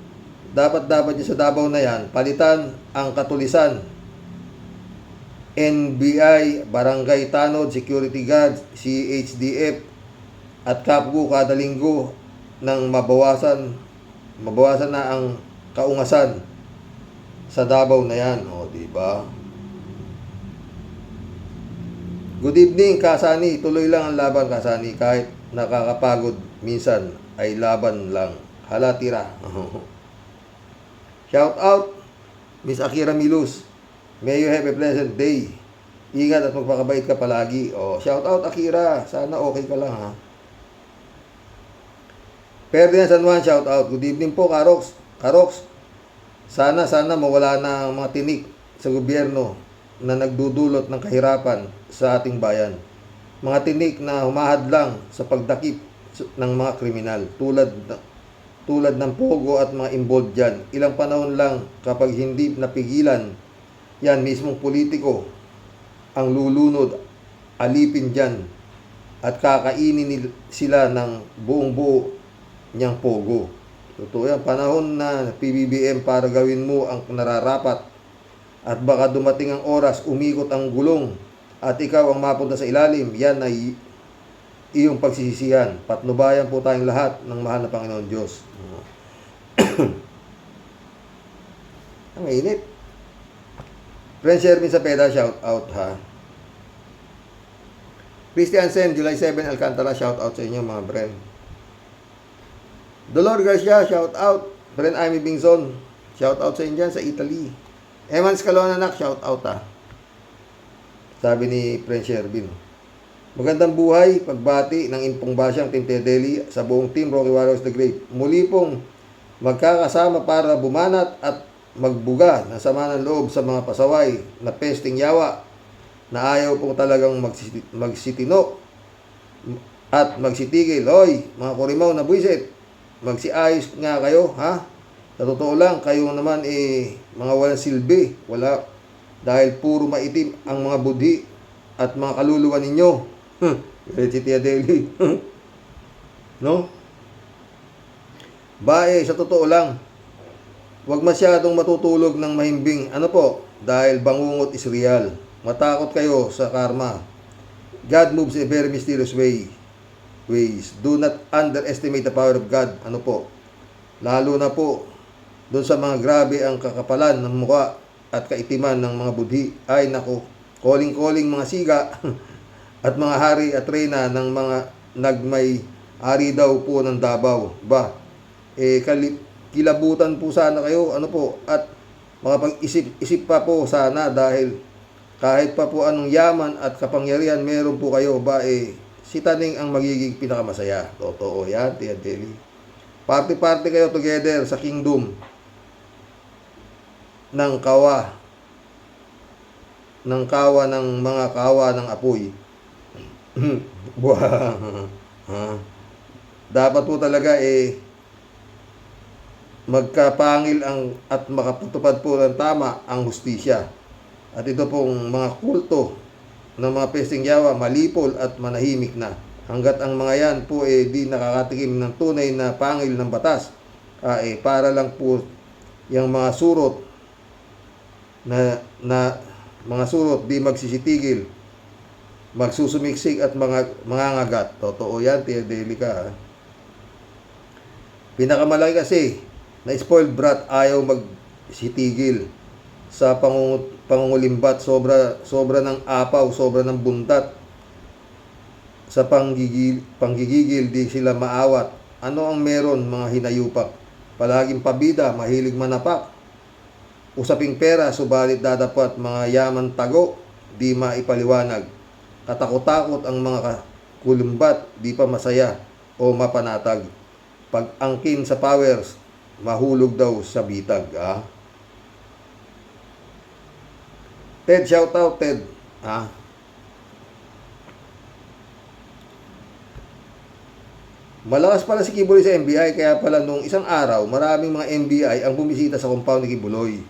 dapat dyan sa Davao na yan, palitan ang katulisan. NBI, Barangay Tanod, Security Guard, CHDF, at Kapgu kada linggo nang mabawasan na ang kaungasan sa Davao na yan. Di ba? Good evening, Kasani. Tuloy lang ang laban, Kasani. Kahit nakakapagod minsan ay laban lang. Hala, tira. Shout out, Miss Akira Milus. May you have a pleasant day. Ingat at magpakabait ka palagi. Shout out, Akira. Sana okay ka lang, ha? Ferdinand San Juan, shout out. Good evening po, Karox. Sana mawala na ang mga tinik sa gobyerno na nagdudulot ng kahirapan sa ating bayan. Mga tinik na humahadlang sa pagdakip ng mga kriminal tulad ng Pogo at mga involved dyan. Ilang panahon lang kapag hindi napigilan yan mismong politiko ang lulunod, alipin dyan at kakainin sila ng buong buo niyang Pogo. Totoo yan. Panahon na PBBM para gawin mo ang nararapat at baka dumating ang oras, umikot ang gulong at ikaw ang mapunta sa ilalim. Yan ay iyong pagsisisihan. Patnubayan po tayong lahat ng mahal na Panginoon Diyos. Ang init. Friend Sherwin Sapeda, shout out, ha. Christian Sen, July 7, Alcantara, shout out sa inyo, mga friend. Dolor Garcia, shout out. Friend Amy Bingson, shout out sa inyo dyan, sa Italy. Eman Scalona, shout out, ha. Sabi ni Friend Sherwin. Magandang buhay, pagbati ng Impong Basyang Team Tia Deli sa buong Team Rocky Warriors the Great. Muli pong magkakasama para bumanat at magbuga ng sama ng loob sa mga pasaway na pesting yawa na ayaw pong talagang magsitino at magsitigil. Hoy, mga kurimaw na buwisit, magsiayos nga kayo, ha? Sa totoo lang, kayo naman mga walang silbi. Wala, dahil puro maitim ang mga budhi at mga kaluluwa ninyo. Si Tia Deli. No? Sa totoo lang, huwag masyadong matutulog ng mahimbing. Ano po? Dahil bangungot is real. Matakot kayo sa karma. God moves in a very mysterious ways. Do not underestimate the power of God. Ano po? Lalo na po doon sa mga grabe ang kakapalan ng mukha at kaitiman ng mga budhi. Ay nako, calling mga siga at mga hari at reyna ng mga nagmay-ari daw po ng Davao. Kilabutan po sana kayo, ano po, at makapag-isip pa po sana dahil kahit pa po anong yaman at kapangyarihan meron po kayo, si Taning ang magiging pinakamasaya. Totoo yan, Tia Deli. Party kayo together sa kingdom ng kawa ng mga kawa ng apoy. Dapat po talaga magkapangil at makapatupad po ng tama ang hustisya. At ito pong mga kulto ng mga pesting yawa, malipol at manahimik na. Hanggat ang mga yan po di nakakatikim ng tunay na pangil ng batas, para lang po yung mga surot na mga surot di magsisitigil, magsusumiksik at mangangagat. Totoo yan, Tia Deli ka. Pinakamalaki kasi na spoiled brat ayaw magsitigil sa pangungulimbat. Sobra ng apaw, sobra ng buntat. Sa panggigigil di sila maawat. Ano ang meron, mga hinayupak? Palaging pabida, mahilig manapak. Usaping pera, subalit dadapat mga yaman tago, di maipaliwanag. Katakot-takot ang mga kulumbat, di pa masaya o mapanatag. Pag angkin sa powers, mahulog daw sa bitag. Ted, shout out Ted. Malakas pala si Kibuloy sa NBI, kaya pala nung isang araw, maraming mga NBI ang bumisita sa compound ni Kibuloy.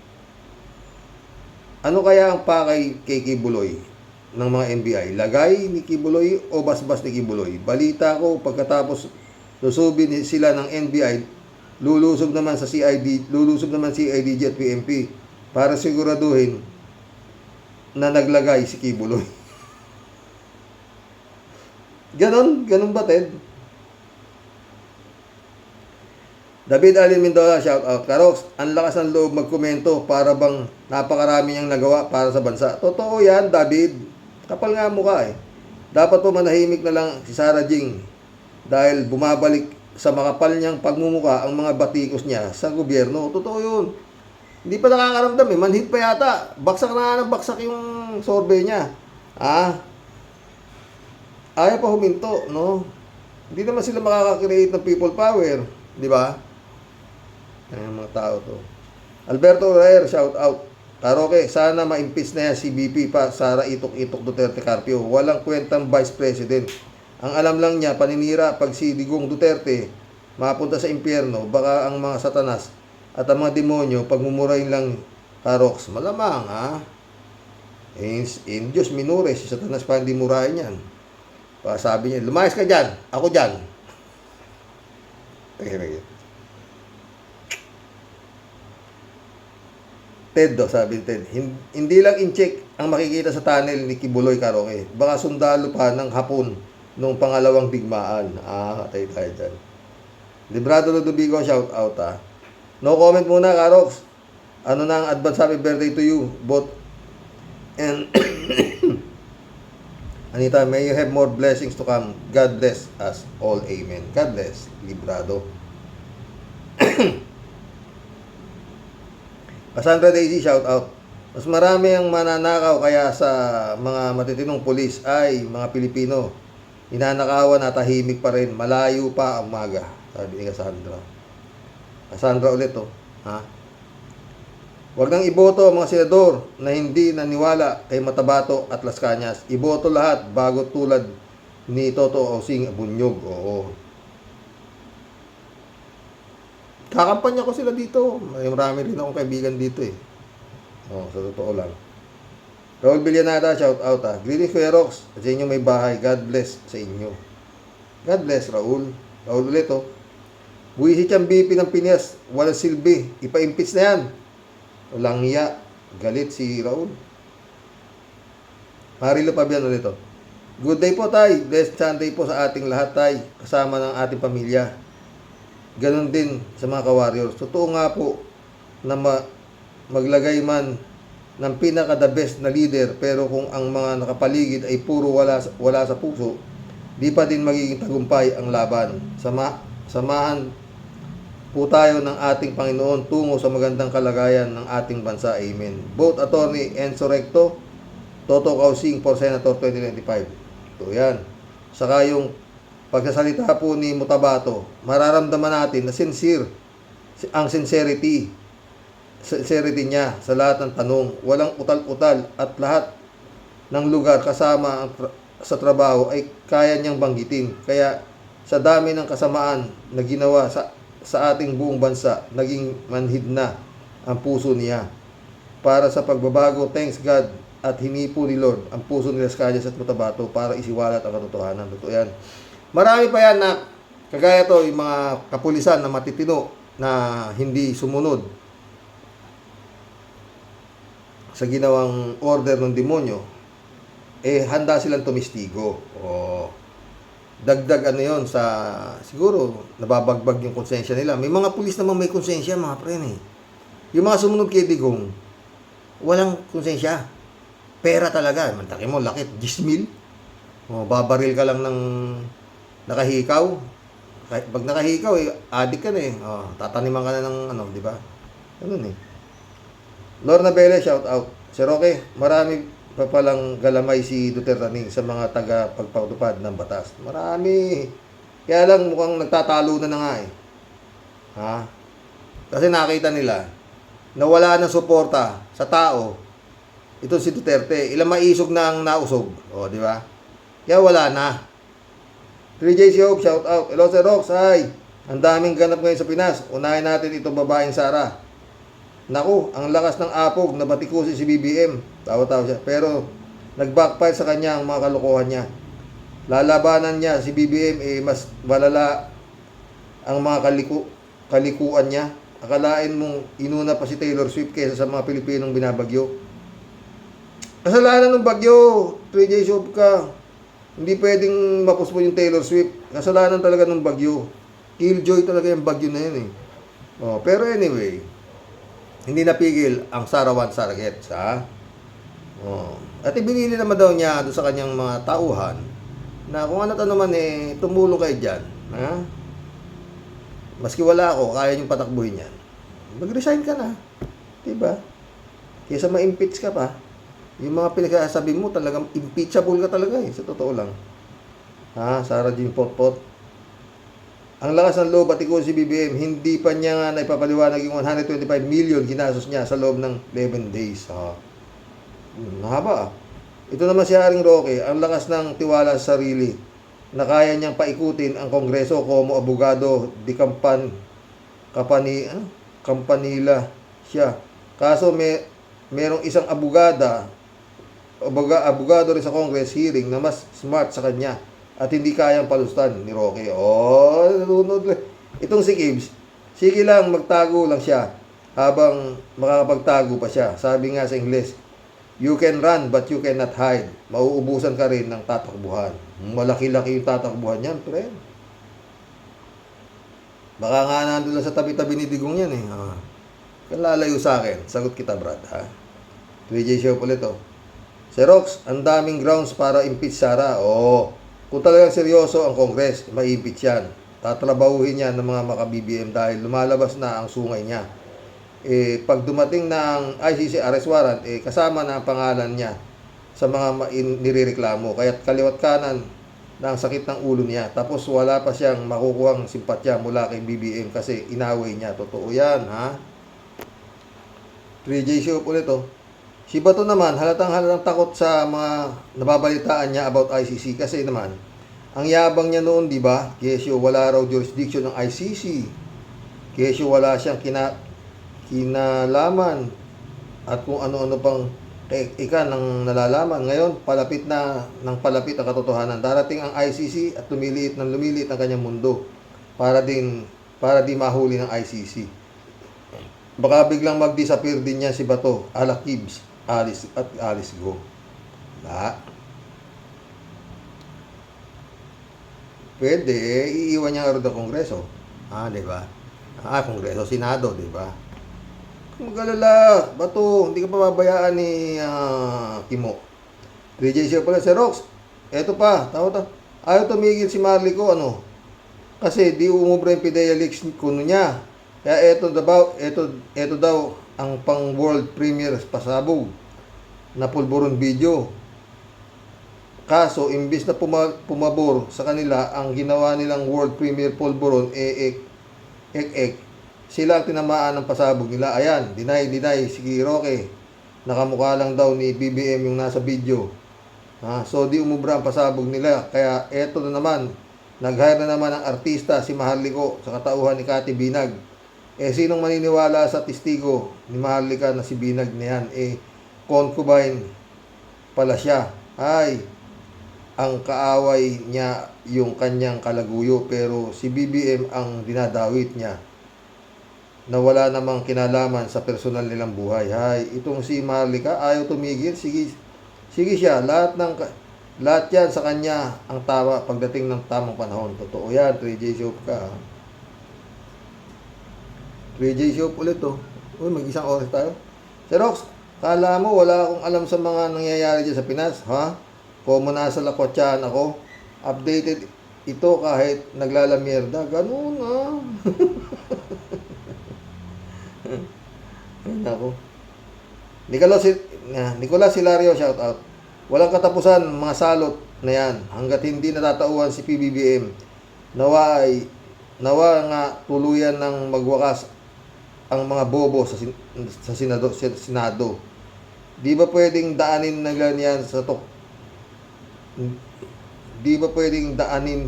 Ano kaya ang pakay kay Kibuloy ng mga NBI? Lagay ni Kibuloy o basbas ni Kibuloy? Balita ko, pagkatapos lusubin sila ng NBI, lulusob naman CIDG at PMP para siguraduhin na naglagay si Kibuloy. Ganon ba, Ted? David Alin Mendoza, shout out. Karox, ang lakas ng loob magkomento para bang napakarami niyang nagawa para sa bansa. Totoo yan, David. Kapal nga mukha Dapat po manahimik na lang si Sarah Jing dahil bumabalik sa makapal niyang pagmumuka ang mga batikos niya sa gobyerno. Totoo yun. Hindi pa nakakaramdam manhid pa yata. Baksak na ng baksak yung survey niya. Ayaw pa huminto, no? Hindi naman sila makaka-create ng people power. Di ba? Ang mga tao to. Alberto Reyes, shout out. Karoke, sana ma-impeach na yan si BP pa, Sara Itok-Itok Duterte Carpio. Walang kwentang vice president. Ang alam lang niya, paninira pag si Digong Duterte mapunta sa impyerno, baka ang mga satanas at ang mga demonyo pagmumurahin lang Karoks. Malamang, in Diyos minure, si satanas pa hindi murahin yan. Sabi niya, lumayas ka dyan, ako dyan. Ted sabi Ted, hindi lang in-check ang makikita sa tunnel ni Kibuloy, Karoke. Baka sundalo pa ng Hapon nung pangalawang digmaan. Katay tayo dyan. Librado Ludovico, shout out No comment muna, Karoks. Ano na ang advance happy birthday to you, both. And Anita, may you have more blessings to come. God bless us all. Amen. God bless. Librado. Cassandra Daisy, shout out. Mas marami ang mananakaw kaya sa mga matitinong pulis ay mga Pilipino. Inanakawan at tahimik pa rin. Malayo pa ang umaga. Sabi ni Cassandra. Cassandra ulit oh. Ha? Huwag nang iboto ang mga senador na hindi naniwala kay Matabato at Las Cañas. Iboto lahat bago tulad ni Toto Osing Bunyog. Oo. Kakampanya ko sila dito. Marami rin akong kaibigan dito eh. Oh, sa totoo lang. Raul Villanada, shout out ha. Greetings Kuya Rox. Sa inyo may bahay. God bless sa inyo. God bless Raul. Raul ulit oh. Buwisit ang BP ng Piñas. Walang silbi. Ipa-impeach na yan. Walang iya. Galit si Raul. Marilo Pabian ulit oh. Good day po tay. Blessed Sunday po sa ating lahat tay. Kasama ng ating pamilya. Ganon din sa mga ka-warriors. Totoo nga po na maglagay man ng pinaka-the best na leader pero kung ang mga nakapaligid ay puro wala sa puso, di pa din magiging tagumpay ang laban. Samahan po tayo ng ating Panginoon tungo sa magandang kalagayan ng ating bansa. Amen. Both Attorney Enzo Recto, Toto Kausing for Senator 2025. Ito yan. Saka yung pagsasalita po ni Mutabato, mararamdaman natin na ang sincerity niya sa lahat ng tanong. Walang utal-utal at lahat ng lugar kasama sa trabaho ay kaya niyang banggitin. Kaya sa dami ng kasamaan na ginawa sa ating buong bansa, naging manhid na ang puso niya. Para sa pagbabago, thanks God at hinipo ni Lord ang puso ni Las Cañas at Mutabato para isiwalat ang katotohanan. Totoo yan. Marami pa yan na kagaya to, yung mga kapulisan na matitino na hindi sumunod sa ginawang order ng demonyo, handa silang tumistigo. O, dagdag ano yun sa, siguro, nababagbag yung konsensya nila. May mga pulis naman may konsensya, mga pre eh. Yung mga sumunod kay Digong, walang konsensya. Pera talaga. Mantaki mo, lakit, 10,000. O, babaril ka lang ng nakahikaw. Pag nakahikaw, adik ka na eh. O, tataniman ka na ng ano, di ba? Ganun eh. Lorna Bele, shout out. Si Roque, marami pa palang galamay si Duterte sa mga taga-pagpatupad ng batas. Marami. Kaya lang mukhang nagtatalo na nga eh. Ha? Kasi nakita nila na wala ng suporta sa tao. Ito si Duterte. Ilang maisog na ang nausog. O, di ba? Kaya wala na. 3JC Hope, shout out. Hello, Sir Rox. Hi. Ang daming ganap ngayon sa Pinas. Unahin natin itong babaeng Sara. Naku, ang lakas ng apog na batikusi si BBM. Tawa-tawa siya. Pero nag-backfire sa kanya ang mga kalokohan niya. Lalabanan niya si BBM mas malala ang mga kalikuan niya. Akalain mong inuna pa si Taylor Swift kaysa sa mga Pilipinong binabagyo. Kasalanan ng bagyo. 3J Shop ka. Hindi pwedeng mapuspo yung Taylor Swift. Kasalanan talaga ng bagyo. Killjoy talaga yung bagyo na yun eh. Oh, pero anyway, hindi napigil ang Sarawan Saragets, ha? Oh. At ibinili naman daw niya doon sa kanyang mga tauhan na kung ano naman tumulong kayo dyan, ha? Maski wala ako, kaya niyong patakbuhin yan. Mag-resign ka na. Diba? Kaysa ma-impeach ka pa. Yung mga pinagsasabi mo, talagang impeachable ka talaga eh. Sa totoo lang. Ha? Sarah Jean Potpot. Ang lakas ng loob at ikaw si BBM, hindi pa niya nga naipapaliwanag yung 125 million ginastos niya sa loob ng 11 days. Mahaba. Ito naman si Haring Roque, ang lakas ng tiwala sa sarili na kaya niyang paikutin ang Kongreso como abogado di kampanila siya. Kaso merong isang abogado rin sa Congress hearing na mas smart sa kanya at hindi kayang palustan ni Roque. Oh, nalunod lang. Itong si Gibbs, sige lang, magtago lang siya habang makakapagtago pa siya. Sabi nga sa Ingles, you can run but you cannot hide. Mauubusan ka rin ng tatakbuhan. Malaki-laki yung tatakbuhan yan, friend. Baka nga nandun lang sa tabi-tabi ni Digong yan eh. Kalalayo sa akin. Sagot kita, Brad, ha? 3J Show ulit, oh. Si Rox, ang daming grounds para impeach Sara. Oo. Kung talagang seryoso ang Congress, ma-impeach yan. Tatrabahuhin niya ng mga maka-BBM dahil lumalabas na ang sungay niya. pag dumating ng ICC arrest warrant, kasama na ang pangalan niya sa mga nirereklamo. Kaya't kaliwat kanan na ang sakit ng ulo niya. Tapos wala pa siyang makukuhang simpatya mula kay BBM kasi inaway niya. Totoo yan, ha? 3J show ulit, oh. Si Bato naman, halatang takot sa mga nababalitaan niya about ICC kasi naman, ang yabang niya noon, di ba? Kesyo wala raw jurisdiction ng ICC. Kesyo wala siyang kinalaman at kung ano-ano pang nang nalalaman. Ngayon, palapit ang katotohanan. Darating ang ICC at lumiliit ang kanyang mundo para di mahuli ng ICC. Baka biglang mag-disappear din niya si Bato, ala Kibs, Alice Go. Pwede, iiwan niya nga rin ang Kongreso. Di ba? Kongreso, Senado, di ba? Kung galala, Bato, hindi ka pababayaan ni Kimo. 3J siya pala, si Rox. Eto pa, ayaw tumigil si Marlico, kasi di umubra yung PIDEA leaks kuno niya. Kaya eto daw ang pang world premiere pasabog na pulburon video. Kaso, imbis na pumabor sa kanila, ang ginawa nilang world premiere pulburon, sila ang tinamaan ng pasabog nila. Ayan, deny, si Roque. Nakamukha lang daw ni BBM yung nasa video. So, di umubra ang pasabog nila. Kaya, eto na naman, nag-hire na naman ang artista, si Maharlika, sa katauhan ni Cathy Binag. Sinong maniniwala sa testigo ni Maharlika na si Binag na yan? Concubine pala siya. Ang kaaway niya yung kanyang kalaguyo, pero si BBM ang dinadawit niya na wala namang kinalaman sa personal nilang buhay. Itong si Maharlika ayaw tumigil. Sige siya, lahat yan sa kanya ang tama pagdating ng tamang panahon. Totoo yan. 3J Shop ka. 3J Shop ulit, oh. Mag-isang oras tayo. Si Rox, kala mo wala akong alam sa mga nangyayari dyan sa Pinas, ha? Kung nasa lakotsyahan ako, updated ito kahit naglalamierda. Ganun, ha? Ako. Nicolas Hilario, shout out. Walang katapusan mga salot na yan hanggat hindi natatauhan si PBBM. Nawa nga tuluyan ng magwakas ang mga bobo sa Senado. Di ba pwedeng daanin na lang yan sa Di ba pwedeng daanin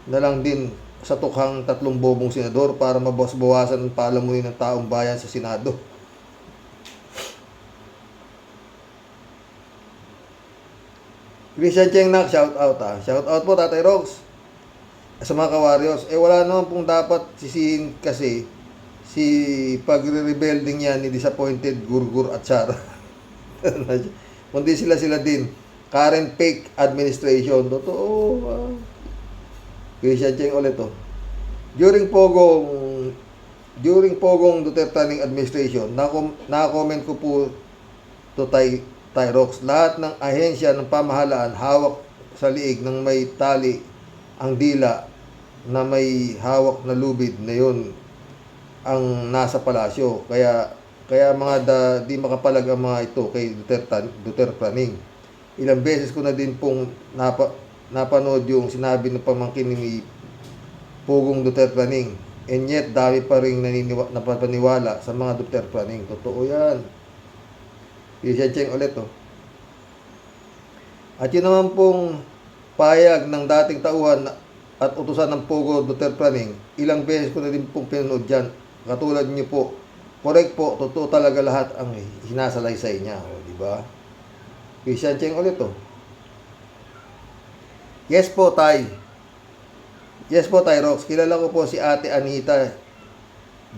na lang din sa tukhang 3 bobong senador para mabawas-bawasan ang palamunin ng taong bayan sa Senado? Christian Chengnak, shout out, ha. Shout out po, Tatay Rox. Sa mga kawaryos, wala naman pong dapat sisihin kasi si pagre-rebuilding yan ni disappointed Gurgur at Char. Kundi sila din. Current fake administration. Totoo. Christian Cheng ulit, oh. During Pogong Duterte administration, na-comment ko po to Tyrox, lahat ng ahensya ng pamahalaan hawak sa liig ng may tali ang dila na may hawak na lubid na yun ang nasa palasyo. Kaya di makapalag ang mga ito kay Duterte Praning. Ilang beses ko na din pong napanood yung sinabi ng pamangkin ni Pugong Duterte Praning. And yet, dami pa rin napapaniwala sa mga Duterte Praning. Totoo yan. Christian Cheng ulit, oh. At yun naman pong payag ng dating tauhan at utusan ng Pogo Duterte Praning, ilang beses ko na din pong pinanood dyan. Katulad niyo po, correct po, totoo talaga lahat ang sinasalaysay niya. O, di ba? Christian Cheng ulit, oh. Yes po, Tay. Yes po, Tay Rox. Kilala ko po si Ate Anita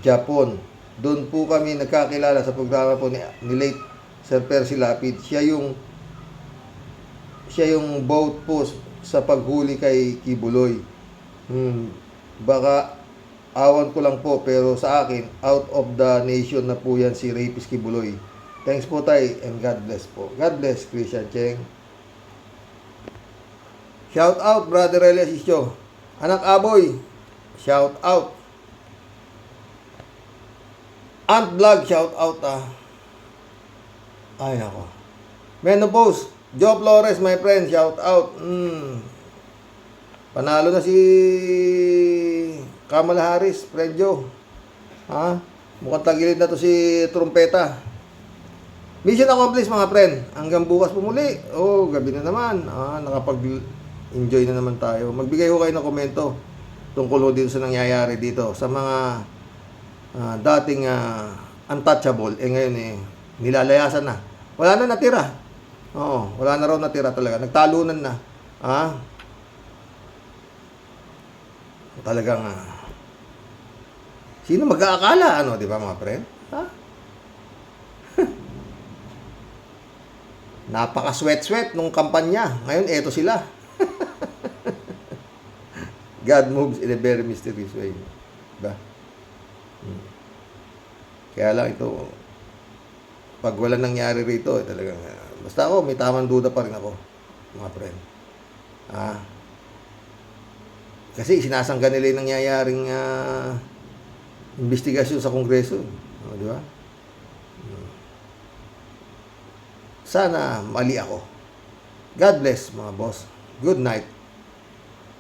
Japon. Doon po kami nagkakilala sa programa po ni late Sir Percy Lapid. Siya yung boat po sa paghuli kay Kibuloy. Baka awan ko lang po, pero sa akin, out of the nation na po yan si Rapist Kibuloy. Thanks po, Tay, and God bless po. God bless, Christian Cheng. Shout out, Brother Elias Isyo. Anak Aboy, shout out. Ant Vlog, shout out Ay, nako. Menopause, Joe Flores, my friend, shout out. Panalo na si Kamala Harris, friend Joe. Ha? Mukhang tagilid na to si Trumpeta. Mission accomplished mga friend. Hanggang bukas pumuli. Oh, gabi na naman. Nakapag-enjoy na naman tayo. Magbigay ho kayo ng komento tungkol ho dito sa nangyayari dito. Sa mga dating untouchable. Ngayon nilalayasan na. Wala na natira. Oo, wala na raw natira talaga. Nagtalunan na. Talagang sino mag-aakala, di ba mga friend? Napaka-sweat-sweat nung kampanya. Ngayon, eto sila. God moves in a very mysterious way. Diba? Kaya lang ito, pag wala nangyari rito, talagang, basta ako, may tamang duda pa rin ako, mga friend. Kasi sinasangga nila yung nangyayaring investigasyon sa Kongreso. Di ba? Sana mali ako. God bless mga boss. Good night.